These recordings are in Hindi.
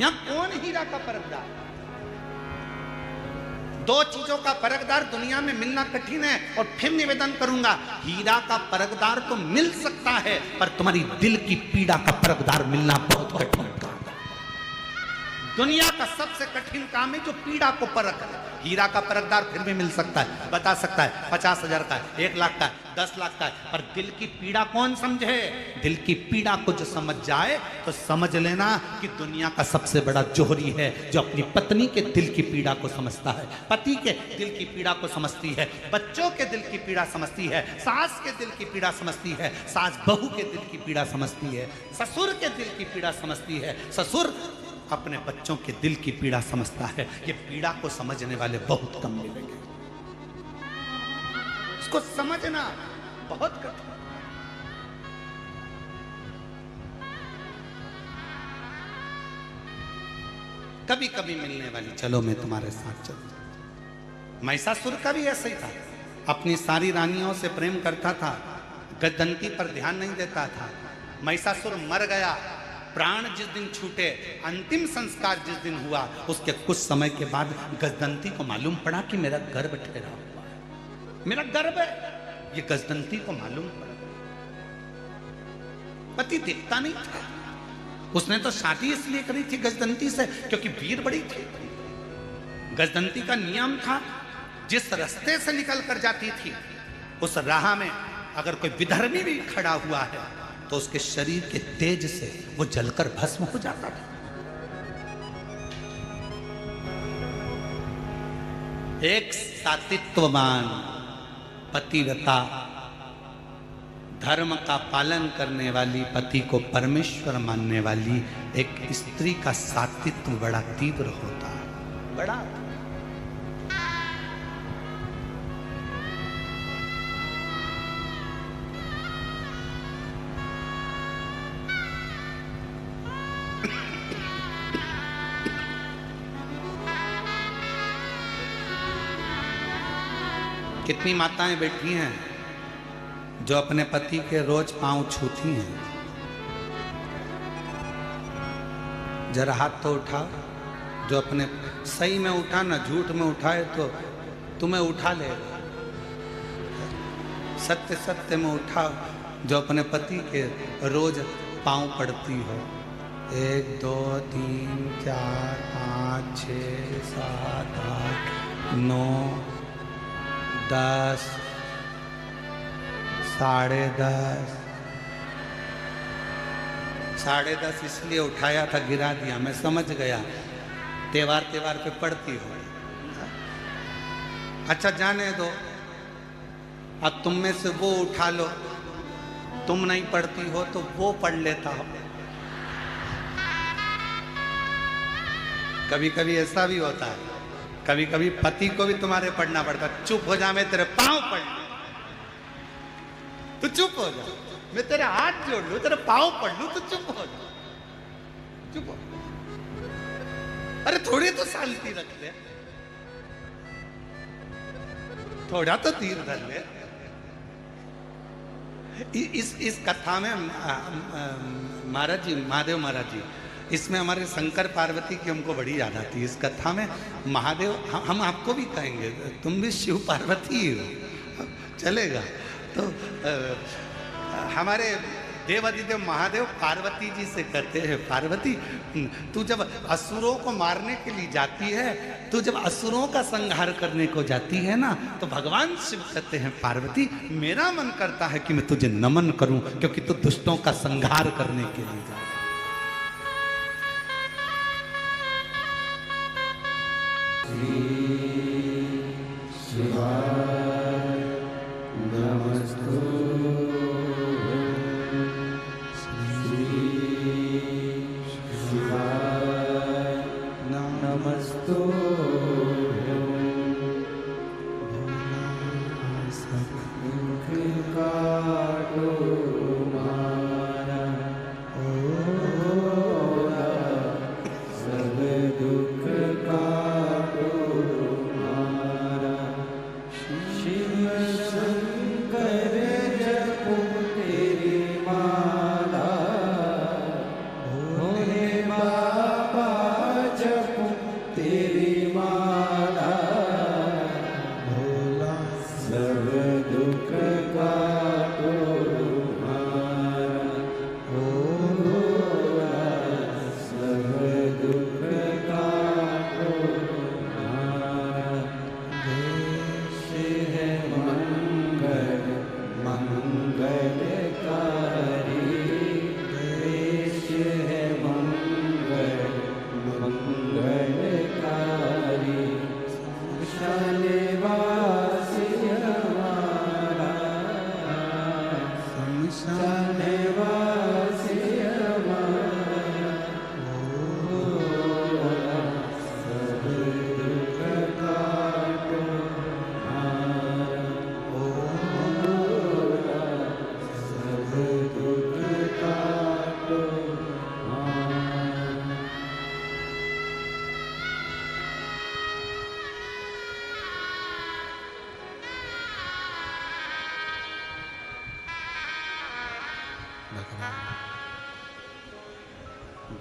यहां कौन हीरा का परखदार? दो चीजों का परखदार दुनिया में मिलना कठिन है। और फिर निवेदन करूंगा, हीरा का परखदार तो मिल सकता है, पर तुम्हारी दिल की पीड़ा का परखदार मिलना बहुत कठिन काम है। दुनिया का सबसे कठिन काम है जो पीड़ा को परख है। हीरा का परखदार फिर भी मिल सकता है, बता सकता है 50,000 का है, 1 लाख का है, 10 लाख का है, पर दिल की पीड़ा कौन समझे? दिल की पीड़ा को जो समझ जाए तो समझ लेना कि दुनिया का सबसे बड़ा जोहरी है जो अपनी पत्नी के दिल की पीड़ा को समझता है, पति के दिल की पीड़ा को समझती है, बच्चों के दिल की पीड़ा समझती है, सास के दिल की पीड़ा समझती है, सास बहू के दिल की पीड़ा समझती है, ससुर के दिल की पीड़ा समझती है, ससुर अपने बच्चों के दिल की पीड़ा समझता है। ये पीड़ा को समझने वाले बहुत कम मिलेंगे। इसको समझना बहुत कठिन। कभी कभी मिलने वाली, चलो मैं तुम्हारे साथ चलूं। महिषासुर का भी ऐसा ही था, अपनी सारी रानियों से प्रेम करता था, गजदंती पर ध्यान नहीं देता था। महिषासुर मर गया, प्राण जिस दिन छूटे, अंतिम संस्कार जिस दिन हुआ, उसके कुछ समय के बाद गजदंती को मालूम पड़ा कि मेरा गर्भ ठहरा हुआ है, मेरा गर्भ है। ये गजदंती को मालूम पड़ा। पति दिखता नहीं था, उसने तो शादी इसलिए करी थी गजदंती से क्योंकि वीर बड़ी थी। गजदंती का नियम था, जिस रास्ते से निकल कर जाती थी उस राह में अगर कोई विधर्मी भी खड़ा हुआ है तो उसके शरीर के तेज से वो जलकर भस्म हो जाता था। एक सातित्ववान पतिव्रता, धर्म का पालन करने वाली, पति को परमेश्वर मानने वाली एक स्त्री का सातित्व बड़ा तीव्र होता है, बड़ा। कितनी माताएं बैठी हैं जो अपने पति के रोज पांव छूती हैं। जरा हाथ तो उठाओ, जो अपने, सही में उठा ना झूठ में उठाए तो तुम्हें उठा लेगा। सत्य सत्य में उठाओ, जो अपने पति के रोज पांव पड़ती हो। 1 2 3 4 5 6 7 8 9 10 10:30 10:30 इसलिए उठाया था, गिरा दिया, मैं समझ गया त्योहार पे पढ़ती हो। अच्छा जाने दो, अब तुम में से वो उठा लो, तुम नहीं पढ़ती हो तो वो पढ़ लेता हो। कभी कभी ऐसा भी होता है, कभी कभी पति को भी तुम्हारे पढ़ना पड़ता। चुप हो जा, मैं तेरे पांव पढ़ लूं, तू चुप हो जा, मैं तेरे हाथ जोड़ लूं, तेरे पांव पढ़ लूं, तू चुप हो जा, चुप हो। अरे थोड़ी तो शांति रख ले, थोड़ा तो धीर धर ले। इस कथा में महाराज जी, महादेव महाराज जी, इसमें हमारे शंकर पार्वती की हमको बड़ी याद आती है। इस कथा में महादेव, हम आपको भी कहेंगे, तुम भी शिव पार्वती ही हो, चलेगा। तो हमारे देवादिदेव महादेव पार्वती जी से कहते हैं, पार्वती तू जब असुरों को मारने के लिए जाती है, तू जब असुरों का संहार करने को जाती है ना, तो भगवान शिव कहते हैं, पार्वती मेरा मन करता है कि मैं तुझे नमन करूं, क्योंकि तू दुष्टों का संहार करने के लिए जा।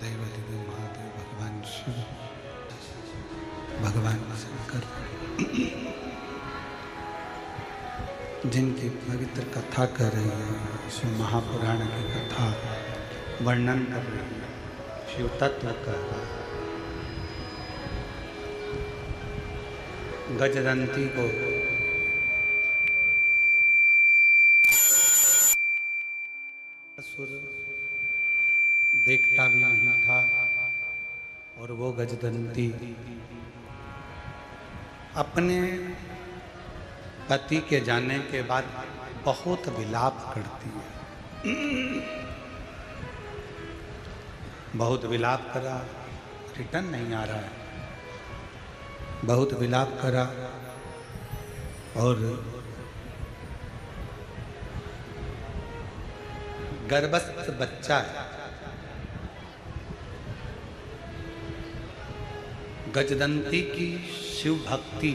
देवादिदेव महादेव भगवान शिव, भगवान शंकर, जिनकी पवित्र कथा कर रही है, शिव महापुराण की कथा वर्णन कर रही है, शिव तत्व कर रहा है। गजदंती को असुर देखता भी नहीं था और वो गजदंती अपने पति के जाने के बाद बहुत विलाप करती है। बहुत विलाप करा, रिटर्न नहीं आ रहा है। बहुत विलाप करा और गर्भस्थ बच्चा है। गजदंती की शिव भक्ति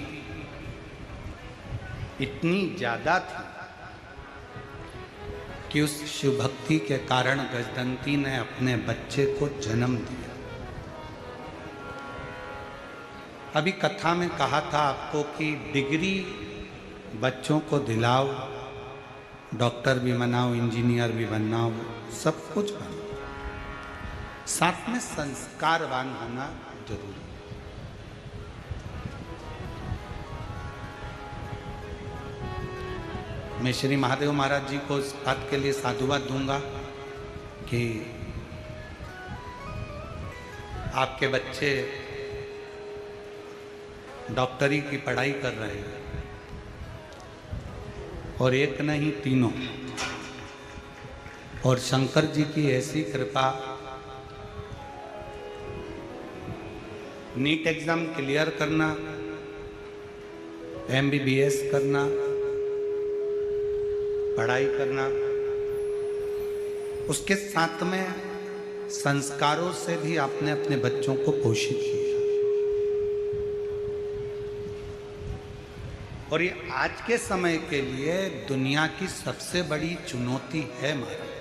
इतनी ज्यादा थी कि उस शिव भक्ति के कारण गजदंती ने अपने बच्चे को जन्म दिया। अभी कथा में कहा था आपको कि डिग्री बच्चों को दिलाओ, डॉक्टर भी बनाओ, इंजीनियर भी बनाओ, सब कुछ बनाओ, साथ में संस्कारवान होना जरूरी। मैं श्री महादेव महाराज जी को इस बात के लिए साधुवाद दूंगा कि आपके बच्चे डॉक्टरी की पढ़ाई कर रहे हैं और एक नहीं तीनों। और शंकर जी की ऐसी कृपा, नीट एग्जाम क्लियर करना, MBBS करना, पढ़ाई करना, उसके साथ में संस्कारों से भी आपने अपने बच्चों को पोषित किया। और ये आज के समय के लिए दुनिया की सबसे बड़ी चुनौती है महाराज,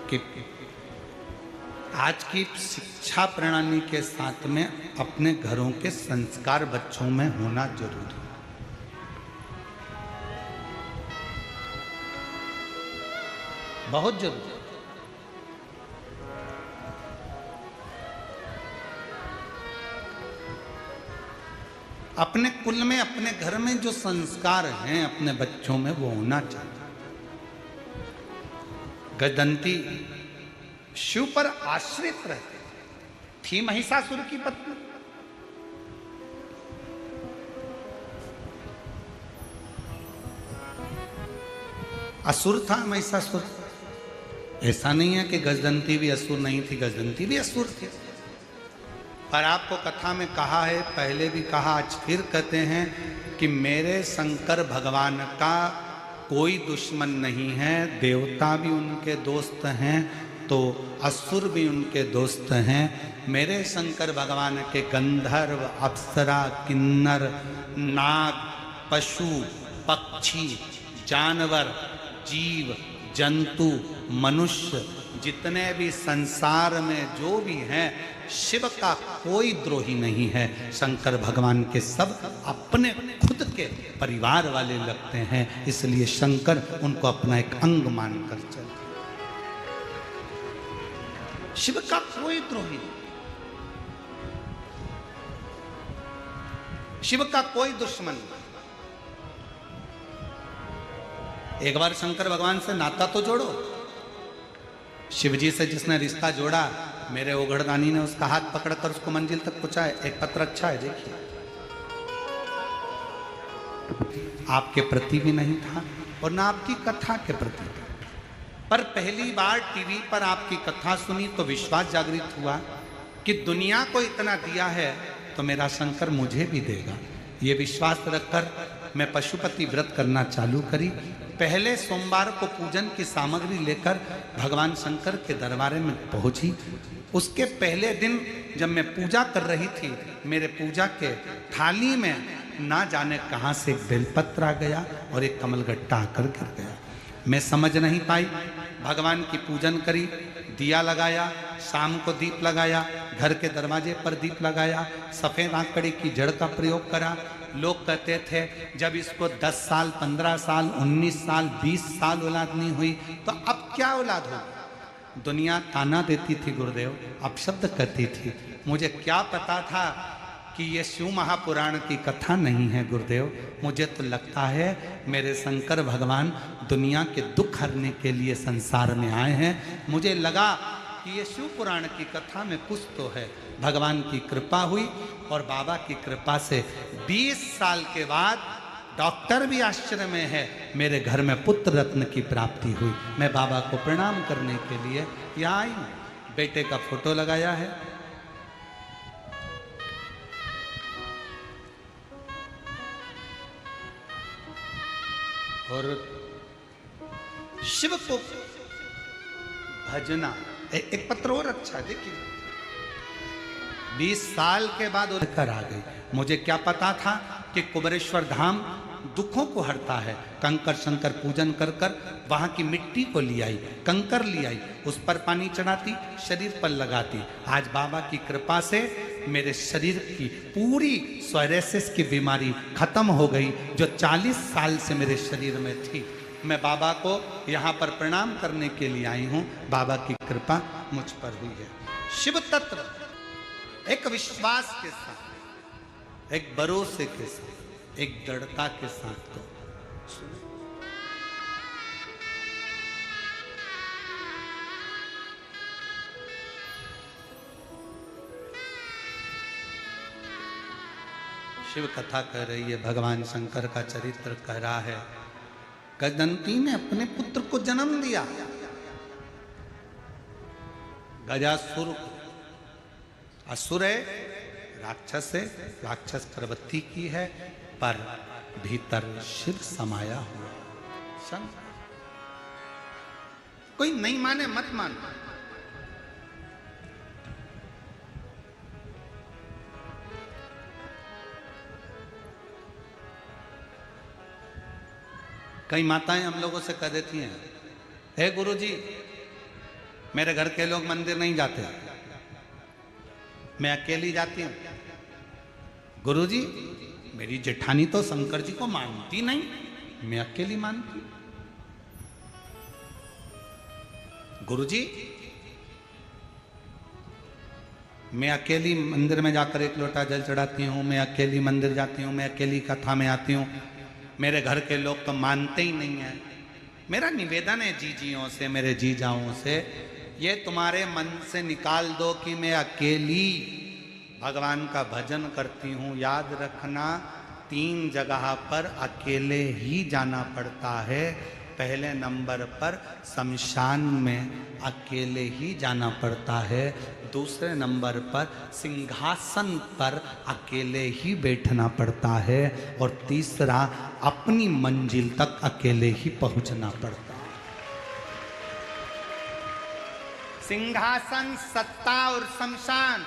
कि आज की शिक्षा प्रणाली के साथ में अपने घरों के संस्कार बच्चों में होना जरूरी है। बहुत जरूरी। अपने कुल में, अपने घर में जो संस्कार हैं अपने बच्चों में, वो होना चाहिए। गजदंती शिव पर आश्रित रहते थी। महिषासुर की पत्नी असुर था महिषासुर। ऐसा नहीं है कि गजदंती भी असुर नहीं थी, गजदंती भी असुर थी। पर आपको कथा में कहा है, पहले भी कहा, आज फिर कहते हैं कि मेरे शंकर भगवान का कोई दुश्मन नहीं है। देवता भी उनके दोस्त हैं तो असुर भी उनके दोस्त हैं। मेरे शंकर भगवान के गंधर्व, अप्सरा, किन्नर, नाग, पशु, पक्षी, जानवर, जीव, जंतु, मनुष्य, जितने भी संसार में जो भी हैं, शिव का कोई द्रोही नहीं है। शंकर भगवान के सब अपने खुद के परिवार वाले लगते हैं, इसलिए शंकर उनको अपना एक अंग मानकर चलते। शिव का कोई द्रोही नहीं, शिव का कोई दुश्मन नहीं। एक बार शंकर भगवान से नाता तो जोड़ो। शिव जी से जिसने रिश्ता जोड़ा, मेरे ओघड़दानी ने उसका हाथ पकड़कर उसको मंजिल तक पहुंचाया। एक पत्र अच्छा है, देखिए। आपके प्रति भी नहीं था और ना आपकी कथा के प्रति, पर पहली बार टीवी पर आपकी कथा सुनी तो विश्वास जागृत हुआ कि दुनिया को इतना दिया है तो मेरा शंकर मुझे भी देगा। ये विश्वास रखकर मैं पशुपति व्रत करना चालू करी। पहले सोमवार को पूजन की सामग्री लेकर भगवान शंकर के दरबार में पहुंची। उसके पहले दिन जब मैं पूजा कर रही थी, मेरे पूजा के थाली में ना जाने कहां से एक बेलपत्र आ गया और एक कमलगट्टा आकर गिर गया। मैं समझ नहीं पाई। भगवान की पूजन करी, दिया लगाया, शाम को दीप लगाया, घर के दरवाजे पर दीप लगाया, सफेद आंकड़े की जड़ का प्रयोग करा। लोग कहते थे जब इसको 10 साल, 15 साल, 19 साल, 20 साल औलाद नहीं हुई तो अब क्या औलाद होगी। दुनिया ताना देती थी गुरुदेव, अपशब्द कहती थी। मुझे क्या पता था कि ये शिव महापुराण की कथा नहीं है गुरुदेव। मुझे तो लगता है मेरे शंकर भगवान दुनिया के दुख हरने के लिए संसार में आए हैं। मुझे लगा कि ये शिव पुराण की कथा में कुछ तो है। भगवान की कृपा हुई और बाबा की कृपा से 20 साल के बाद डॉक्टर भी आश्चर्य में है, मेरे घर में पुत्र रत्न की प्राप्ति हुई। मैं बाबा को प्रणाम करने के लिए यहाँ आई हूँ। बेटे का फोटो लगाया है। और शिव को भजना एक पत्र और अच्छा देखिए। 20 साल के बाद कर आ गई। मुझे क्या पता था कि कुबेरेश्वर धाम दुखों को हरता है। कंकर शंकर पूजन कर कर वहां की मिट्टी को ले आई, कंकर ले आई, उस पर पानी चढ़ाती, शरीर पर लगाती। आज बाबा की कृपा से मेरे शरीर की पूरी सोरायसिस की बीमारी खत्म हो गई जो 40 साल से मेरे शरीर में थी। मैं बाबा को यहाँ पर प्रणाम करने के लिए आई हूँ। बाबा की कृपा मुझ पर हुई है। शिव तत्व एक विश्वास के साथ, एक भरोसे के साथ, एक दृढ़ता के साथ को शिव कथा कह रही है। भगवान शंकर का चरित्र कह रहा है। गजंती ने अपने पुत्र को जन्म दिया। गजासुर असुर है, राक्षस है, राक्षस प्रवृत्ति की है, पर भीतर शिव समाया हुआ। शंकर कोई नहीं माने मत मान। कई माताएं हम लोगों से कह देती हैं, हे गुरुजी मेरे घर के लोग मंदिर नहीं जाते, मैं अकेली जाती हूं। गुरुजी मेरी जेठानी तो शंकर जी को मानती नहीं, मैं अकेली मानती हूं। गुरुजी मैं अकेली मंदिर में जाकर एक लोटा जल चढ़ाती हूं, मैं अकेली मंदिर जाती हूं, मैं अकेली कथा में आती हूं, मेरे घर के लोग तो मानते ही नहीं है। मेरा निवेदन है जीजियों से, मेरे जीजाओं से, ये तुम्हारे मन से निकाल दो कि मैं अकेली भगवान का भजन करती हूँ। याद रखना 3 जगह पर अकेले ही जाना पड़ता है। पहले नंबर पर शमशान में अकेले ही जाना पड़ता है। दूसरे नंबर पर सिंहासन पर अकेले ही बैठना पड़ता है। और तीसरा अपनी मंजिल तक अकेले ही पहुंचना पड़ता है। सिंहासन, सत्ता और शमशान,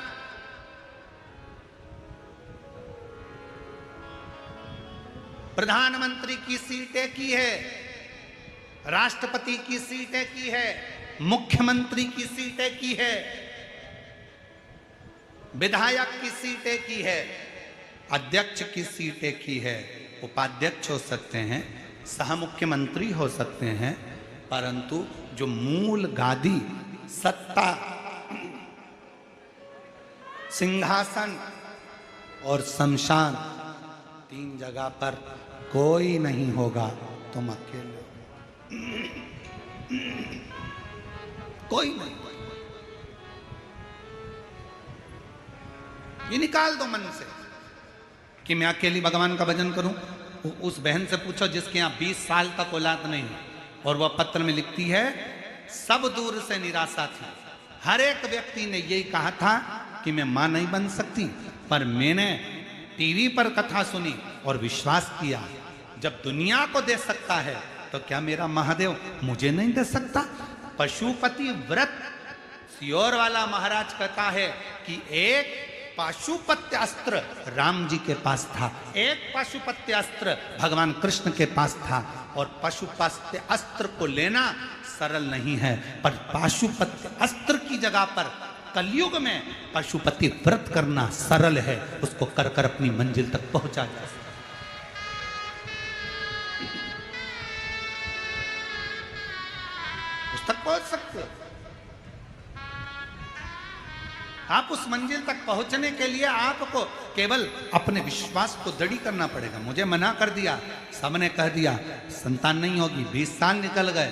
प्रधानमंत्री की सीट एक ही है, राष्ट्रपति की सीट एक ही है, मुख्यमंत्री की सीट एक ही है, विधायक की सीट एक ही है, अध्यक्ष की सीट एक ही है। उपाध्यक्ष हो सकते हैं, सह मुख्यमंत्री हो सकते हैं, परंतु जो मूल गादी, सत्ता, सिंहासन और शमशान, 3 जगह पर कोई नहीं होगा। तुम अकेले, कोई नहीं। ये निकाल दो मन से कि मैं अकेली भगवान का भजन करूं। उस बहन से पूछो जिसके यहां 20 साल तक औलाद नहीं, और वह पत्र में लिखती है सब दूर से निराशा थी। हर एक व्यक्ति ने यही कहा था कि मैं मां नहीं बन सकती, पर मैंने टीवी पर कथा सुनी और विश्वास किया। जब दुनिया को दे सकता है तो क्या मेरा महादेव मुझे नहीं दे सकता। पशुपति व्रत सियोर वाला महाराज कहता है कि एक पाशुपत्य अस्त्र राम जी के पास था, एक पाशुपत्य अस्त्र भगवान कृष्ण के पास था। और पाशुपत्य अस्त्र को लेना सरल नहीं है, पर पाशुपत्य अस्त्र की जगह पर कलयुग में पशुपति व्रत करना सरल है। उसको कर कर अपनी मंजिल तक पहुंचा जा सकता। उस तक पहुंच सकते हो आप। उस मंजिल तक पहुंचने के लिए आपको केवल अपने विश्वास को दृढ़ करना पड़ेगा। मुझे मना कर दिया, सबने कह दिया संतान नहीं होगी, 20 साल निकल गए,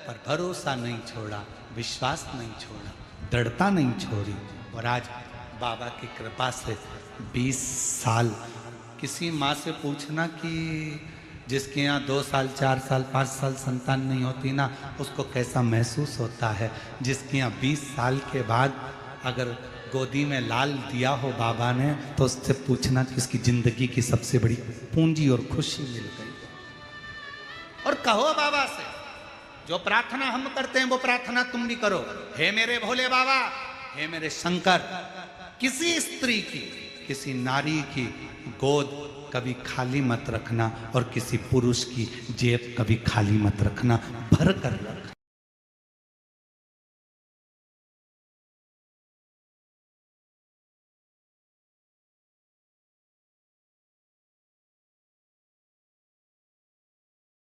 पर भरोसा नहीं छोड़ा, विश्वास नहीं छोड़ा, दृढ़ता नहीं छोड़ी। और आज बाबा की कृपा से 20 साल। किसी माँ से पूछना कि जिसके यहाँ 2 साल 4 साल 5 साल संतान नहीं होती ना, उसको कैसा महसूस होता है। जिसके यहाँ 20 साल के बाद अगर गोदी में लाल दिया हो बाबा ने, तो उससे पूछना कि उसकी जिंदगी की सबसे बड़ी पूंजी और खुशी मिल गई। और कहो बाबा से, जो प्रार्थना हम करते हैं वो प्रार्थना तुम भी करो। हे मेरे भोले बाबा, हे मेरे शंकर, किसी स्त्री की, किसी नारी की गोद कभी खाली मत रखना, और किसी पुरुष की जेब कभी खाली मत रखना, भर कर रखना।